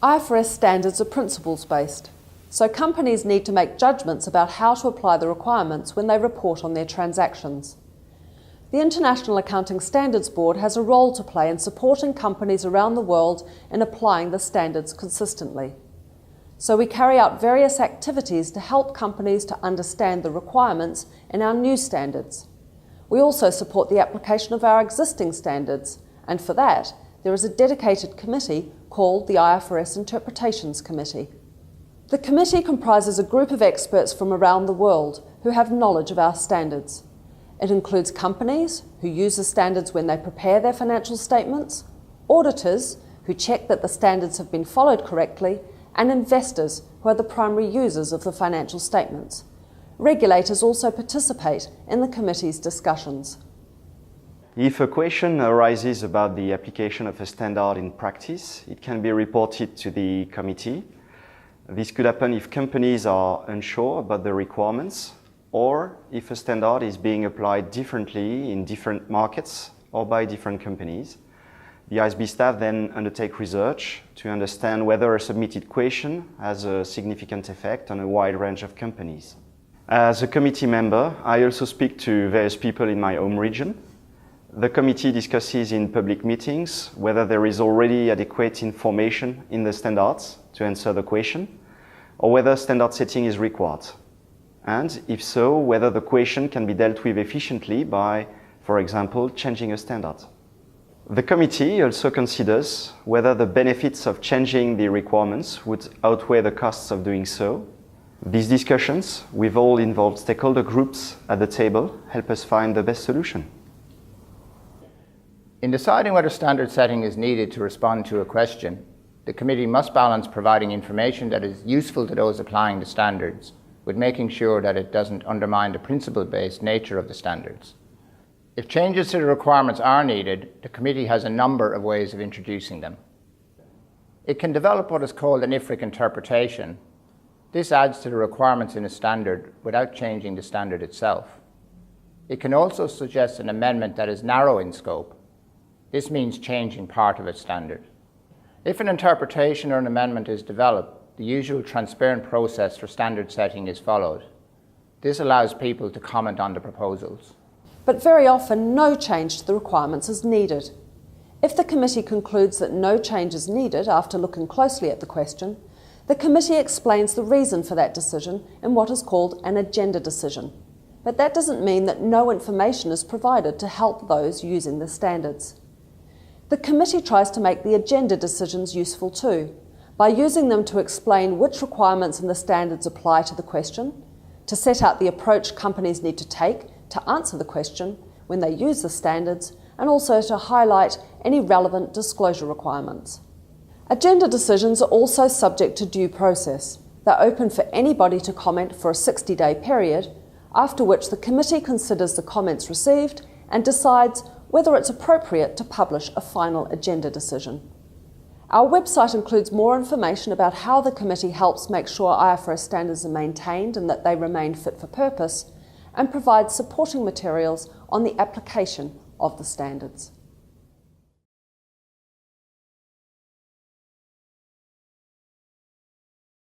IFRS standards are principles-based, so companies need to make judgments about how to apply the requirements when they report on their transactions. The International Accounting Standards Board has a role to play in supporting companies around the world in applying the standards consistently. So we carry out various activities to help companies to understand the requirements in our new standards. We also support the application of our existing standards, and for that, there is a dedicated committee called the IFRS Interpretations Committee. The committee comprises a group of experts from around the world who have knowledge of our standards. It includes companies who use the standards when they prepare their financial statements, auditors who check that the standards have been followed correctly, and investors who are the primary users of the financial statements. Regulators also participate in the committee's discussions. If a question arises about the application of a standard in practice, it can be reported to the committee. This could happen if companies are unsure about the requirements, or if a standard is being applied differently in different markets or by different companies. The ISB staff then undertake research to understand whether a submitted question has a significant effect on a wide range of companies. As a committee member, I also speak to various people in my home region. The committee discusses in public meetings whether there is already adequate information in the standards to answer the question, or whether standard setting is required. And if so, whether the question can be dealt with efficiently by, for example, changing a standard. The committee also considers whether the benefits of changing the requirements would outweigh the costs of doing so. These discussions with all involved stakeholder groups at the table help us find the best solution. In deciding whether standard setting is needed to respond to a question, the committee must balance providing information that is useful to those applying the standards with making sure that it doesn't undermine the principle-based nature of the standards. If changes to the requirements are needed, the committee has a number of ways of introducing them. It can develop what is called an IFRIC interpretation. This adds to the requirements in a standard without changing the standard itself. It can also suggest an amendment that is narrow in scope. This means changing part of its standard. If an interpretation or an amendment is developed, the usual transparent process for standard setting is followed. This allows people to comment on the proposals. But very often no change to the requirements is needed. If the committee concludes that no change is needed after looking closely at the question, the committee explains the reason for that decision in what is called an agenda decision. But that doesn't mean that no information is provided to help those using the standards. The committee tries to make the agenda decisions useful too, by using them to explain which requirements in the standards apply to the question, to set out the approach companies need to take to answer the question when they use the standards, and also to highlight any relevant disclosure requirements. Agenda decisions are also subject to due process. They're open for anybody to comment for a 60-day period, after which the committee considers the comments received and decides whether it's appropriate to publish a final agenda decision. Our website includes more information about how the committee helps make sure IFRS standards are maintained and that they remain fit for purpose, and provides supporting materials on the application of the standards.